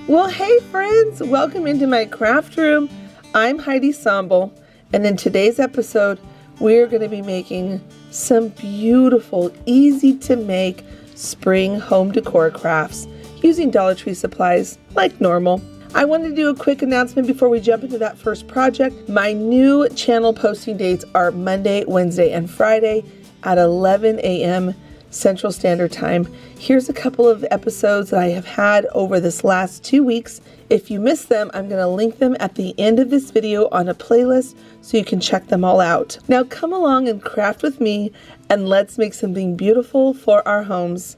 Well, hey friends, welcome into my craft room. I'm Heidi Samble, and in today's episode, we're going to be making some beautiful, easy to make spring home decor crafts using Dollar Tree supplies like normal. I wanted to do a quick announcement before we jump into that first project. My new channel posting dates are Monday, Wednesday, and Friday at 11 a.m. Central Standard Time. Here's a couple of episodes that I have had over this last 2 weeks. If you missed them, I'm going to link them at the end of this video on a playlist so you can check them all out. Now come along and craft with me and let's make something beautiful for our homes.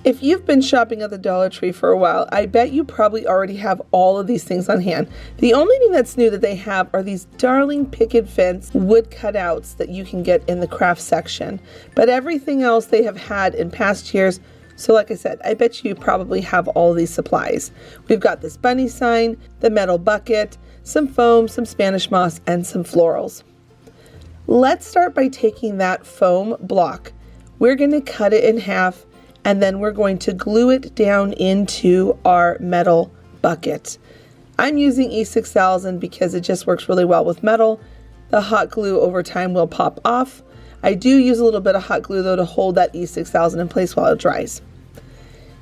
If you've been shopping at the Dollar Tree for a while, I bet you probably already have all of these things on hand. The only thing that's new that they have are these darling picket fence wood cutouts that you can get in the craft section. But everything else they have had in past years. So like I said, I bet you probably have all of these supplies. We've got this bunny sign, the metal bucket, some foam, some Spanish moss, and some florals. Let's start by taking that foam block. We're going to cut it in half, and then we're going to glue it down into our metal bucket. I'm using E6000 because it just works really well with metal. The hot glue over time will pop off. I do use a little bit of hot glue though to hold that E6000 in place while it dries.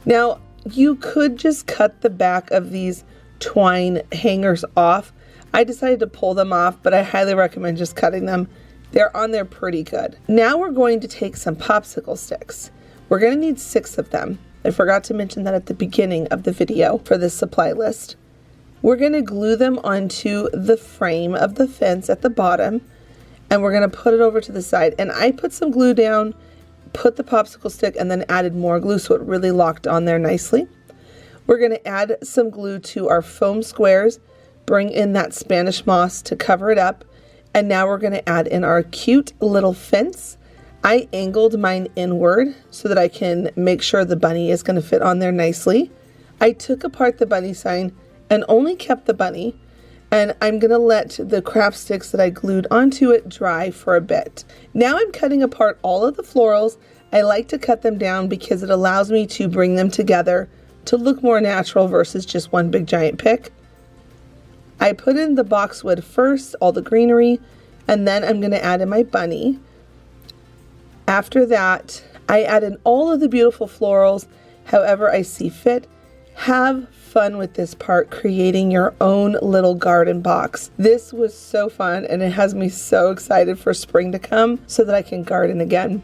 Now you could just cut the back of these twine hangers off. I decided to pull them off, but I highly recommend just cutting them. They're on there pretty good. Now we're going to take some popsicle sticks. We're going to need 6 of them. I forgot to mention that at the beginning of the video for this supply list. We're going to glue them onto the frame of the fence at the bottom, and we're going to put it over to the side. And I put some glue down, put the popsicle stick, and then added more glue so it really locked on there nicely. We're going to add some glue to our foam squares, bring in that Spanish moss to cover it up, and now we're going to add in our cute little fence. I angled mine inward so that I can make sure the bunny is going to fit on there nicely. I took apart the bunny sign and only kept the bunny, and I'm going to let the craft sticks that I glued onto it dry for a bit. Now I'm cutting apart all of the florals. I like to cut them down because it allows me to bring them together to look more natural versus just one big giant pick. I put in the boxwood first, all the greenery, and then I'm going to add in my bunny. After that, I add in all of the beautiful florals, however I see fit. Have fun with this part, creating your own little garden box. This was so fun, and it has me so excited for spring to come so that I can garden again.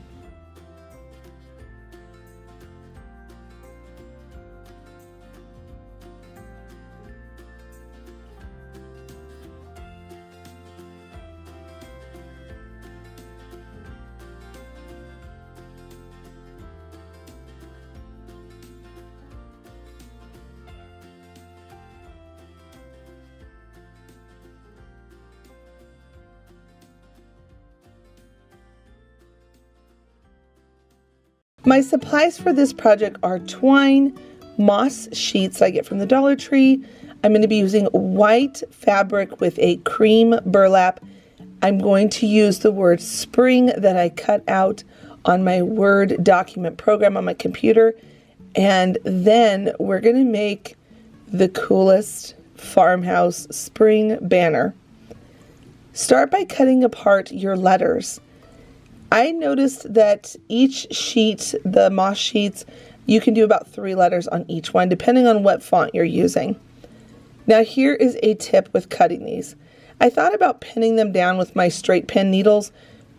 My supplies for this project are twine, moss sheets I get from the Dollar Tree. I'm going to be using white fabric with a cream burlap. I'm going to use the word spring that I cut out on my Word document program on my computer. And then we're going to make the coolest farmhouse spring banner. Start by cutting apart your letters. I noticed that each sheet, the moss sheets, you can do about 3 letters on each one, depending on what font you're using. Now here is a tip with cutting these. I thought about pinning them down with my straight pin needles,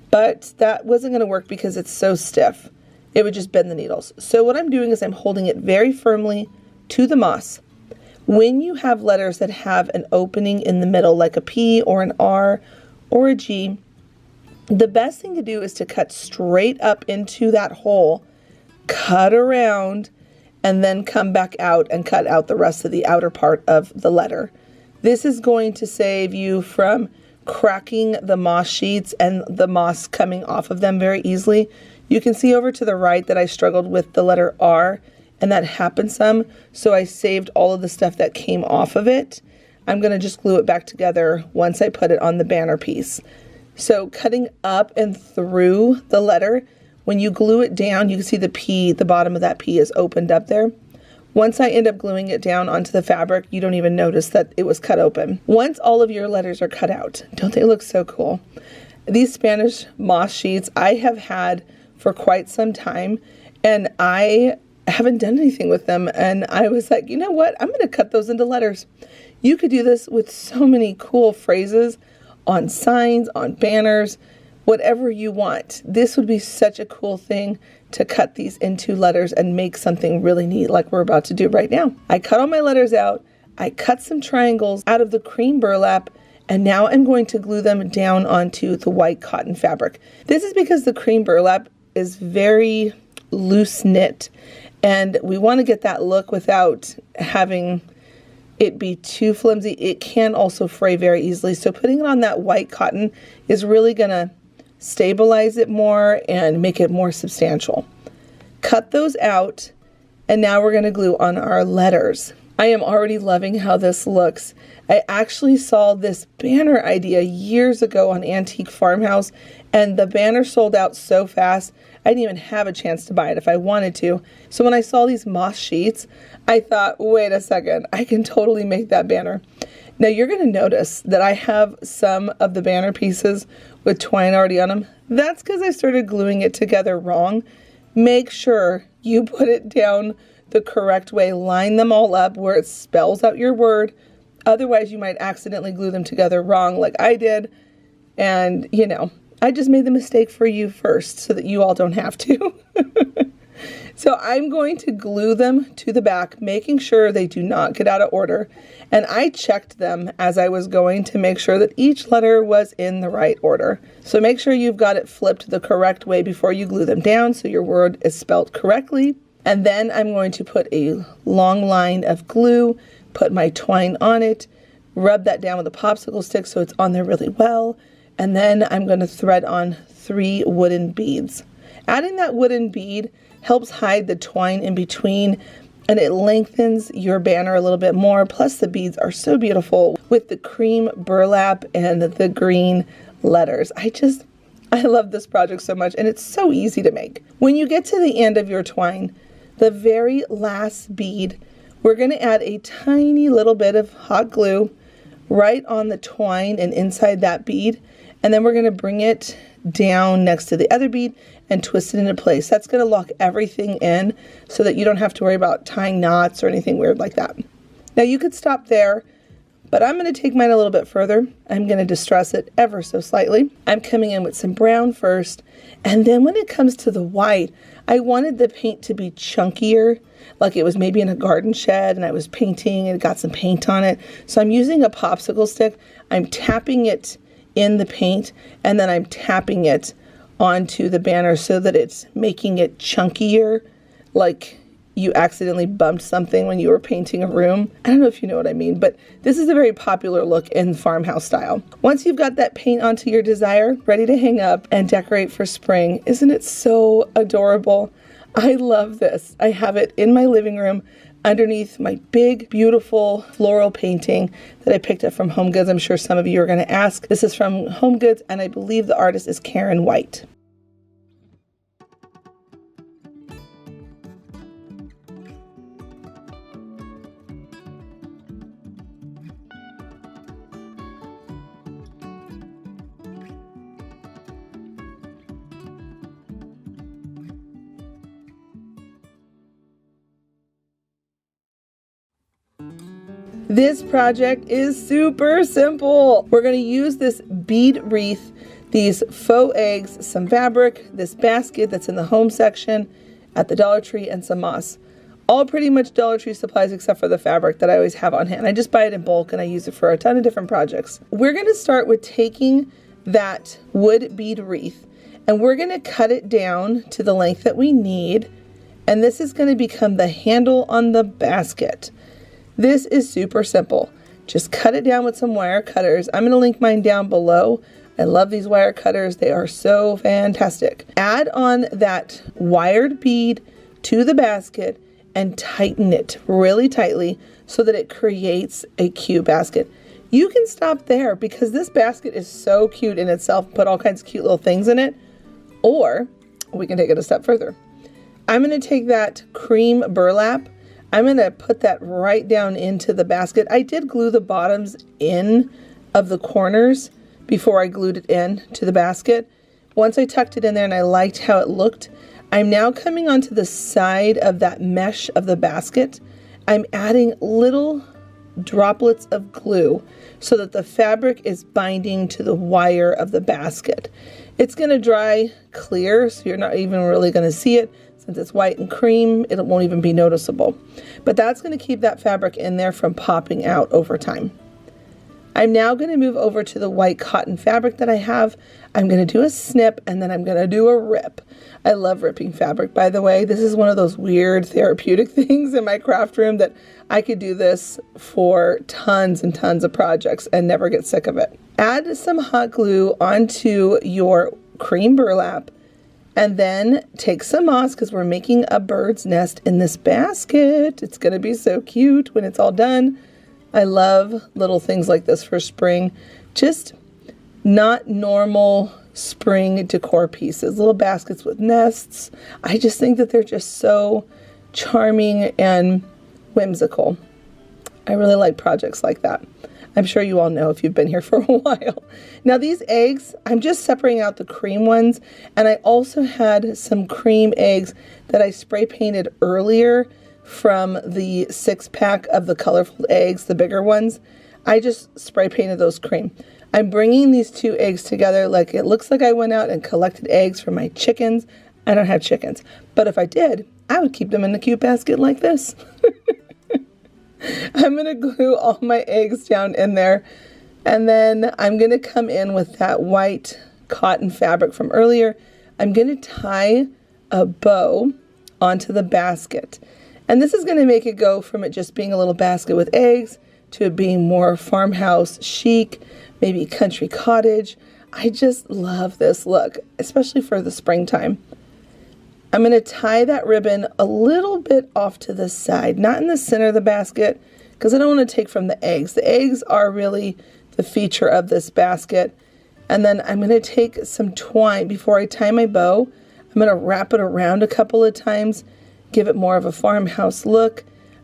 but that wasn't going to work because it's so stiff. It would just bend the needles. So what I'm doing is I'm holding it very firmly to the moss. When you have letters that have an opening in the middle, like a P or an R or a G, the best thing to do is to cut straight up into that hole, cut around, and then come back out and cut out the rest of the outer part of the letter. This is going to save you from cracking the moss sheets and the moss coming off of them very easily. You can see over to the right that I struggled with the letter R, and that happened some, so I saved all of the stuff that came off of it. I'm going to just glue it back together once I put it on the banner piece. So cutting up and through the letter, when you glue it down, you can see the P, the bottom of that P is opened up there. Once I end up gluing it down onto the fabric, you don't even notice that it was cut open. Once all of your letters are cut out, don't they look so cool? These Spanish moss sheets I have had for quite some time, and I haven't done anything with them, and I was like, you know what, I'm going to cut those into letters. You could do this with so many cool phrases on signs, on banners, whatever you want. This would be such a cool thing to cut these into letters and make something really neat like we're about to do right now. I cut all my letters out, I cut some triangles out of the cream burlap, and now I'm going to glue them down onto the white cotton fabric. This is because the cream burlap is very loose knit, and we want to get that look without having it be too flimsy. It can also fray very easily, so putting it on that white cotton is really going to stabilize it more and make it more substantial. Cut those out, and now we're going to glue on our letters. I am already loving how this looks. I actually saw this banner idea years ago on Antique Farmhouse, and the banner sold out so fast I didn't even have a chance to buy it if I wanted to. So when I saw these moss sheets, I thought, wait a second, I can totally make that banner. Now you're going to notice that I have some of the banner pieces with twine already on them. That's because I started gluing it together wrong. Make sure you put it down the correct way. Line them all up where it spells out your word. Otherwise you might accidentally glue them together wrong like I did. And you know, I just made the mistake for you first so that you all don't have to. So I'm going to glue them to the back, making sure they do not get out of order. And I checked them as I was going to make sure that each letter was in the right order. So make sure you've got it flipped the correct way before you glue them down so your word is spelled correctly. And then I'm going to put a long line of glue, put my twine on it, rub that down with a popsicle stick so it's on there really well. And then I'm going to thread on 3 wooden beads. Adding that wooden bead helps hide the twine in between, and it lengthens your banner a little bit more. Plus the beads are so beautiful with the cream burlap and the green letters. I love this project so much, and it's so easy to make. When you get to the end of your twine, the very last bead, we're going to add a tiny little bit of hot glue right on the twine and inside that bead, and then we're going to bring it down next to the other bead and twist it into place. That's going to lock everything in so that you don't have to worry about tying knots or anything weird like that. Now you could stop there, but I'm going to take mine a little bit further. I'm going to distress it ever so slightly. I'm coming in with some brown first, and then when it comes to the white, I wanted the paint to be chunkier, like it was maybe in a garden shed and I was painting and it got some paint on it. So I'm using a popsicle stick. I'm tapping it in the paint, and then I'm tapping it onto the banner so that it's making it chunkier, like you accidentally bumped something when you were painting a room. I don't know if you know what I mean, but this is a very popular look in farmhouse style. Once you've got that paint onto your desire, ready to hang up and decorate for spring, isn't it so adorable? I love this. I have it in my living room underneath my big, beautiful floral painting that I picked up from Home Goods. I'm sure some of you are going to ask. This is from Home Goods, and I believe the artist is Karen White. This project is super simple. We're going to use this bead wreath, these faux eggs, some fabric, this basket that's in the home section at the Dollar Tree, and some moss. All pretty much Dollar Tree supplies except for the fabric that I always have on hand. I just buy it in bulk and I use it for a ton of different projects. We're going to start with taking that wood bead wreath and we're going to cut it down to the length that we need. And this is going to become the handle on the basket. This is super simple. Just cut it down with some wire cutters. I'm going to link mine down below. I love these wire cutters. They are so fantastic. Add on that wired bead to the basket and tighten it really tightly so that it creates a cute basket. You can stop there because this basket is so cute in itself. Put all kinds of cute little things in it. Or we can take it a step further. I'm going to take that cream burlap. I'm going to put that right down into the basket. I did glue the bottoms in of the corners before I glued it in to the basket. Once I tucked it in there and I liked how it looked, I'm now coming onto the side of that mesh of the basket. I'm adding little droplets of glue so that the fabric is binding to the wire of the basket. It's going to dry clear, so you're not even really going to see it. Since it's white and cream, it won't even be noticeable. But that's going to keep that fabric in there from popping out over time. I'm now going to move over to the white cotton fabric that I have. I'm going to do a snip and then I'm going to do a rip. I love ripping fabric, by the way. This is one of those weird therapeutic things in my craft room that I could do this for tons and tons of projects and never get sick of it. Add some hot glue onto your cream burlap and then take some moss because we're making a bird's nest in this basket. It's going to be so cute when it's all done. I love little things like this for spring. Just not normal spring decor pieces, little baskets with nests. I just think that they're just so charming and whimsical. I really like projects like that. I'm sure you all know if you've been here for a while. Now these eggs, I'm just separating out the cream ones, and I also had some cream eggs that I spray painted earlier from the 6-pack of the colorful eggs, the bigger ones. I just spray painted those cream. I'm bringing these two eggs together like it looks like I went out and collected eggs for my chickens. I don't have chickens, but if I did, I would keep them in a cute basket like this. I'm going to glue all my eggs down in there, and then I'm going to come in with that white cotton fabric from earlier. I'm going to tie a bow onto the basket. And this is going to make it go from it just being a little basket with eggs to it being more farmhouse chic, maybe country cottage. I just love this look, especially for the springtime. I'm going to tie that ribbon a little bit off to the side, not in the center of the basket, because I don't want to take from the eggs. The eggs are really the feature of this basket. And then I'm going to take some twine before I tie my bow. I'm going to wrap it around a couple of times, give it more of a farmhouse look.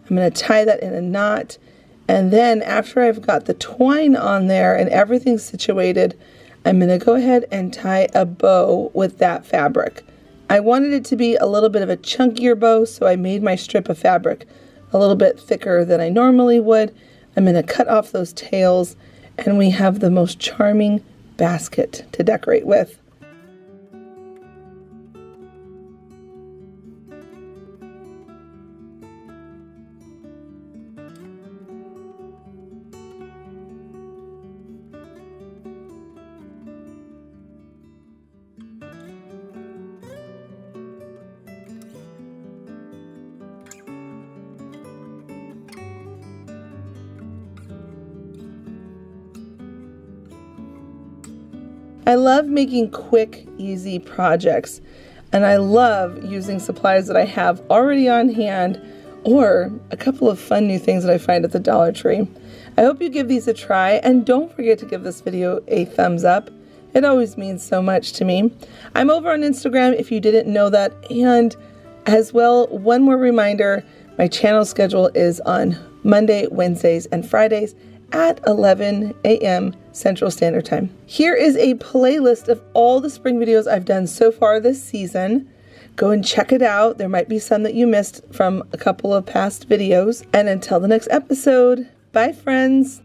I'm going to tie that in a knot, and then after I've got the twine on there and everything's situated, I'm going to go ahead and tie a bow with that fabric. I wanted it to be a little bit of a chunkier bow, so I made my strip of fabric a little bit thicker than I normally would. I'm going to cut off those tails, and we have the most charming basket to decorate with. I love making quick, easy projects, and I love using supplies that I have already on hand or a couple of fun new things that I find at the Dollar Tree. I hope you give these a try, and don't forget to give this video a thumbs up. It always means so much to me. I'm over on Instagram if you didn't know that, and as well, one more reminder, my channel schedule is on Monday, Wednesdays, and Fridays at 11 a.m. Central Standard Time. Here is a playlist of all the spring videos I've done so far this season. Go and check it out. There might be some that you missed from a couple of past videos. And until the next episode, bye friends.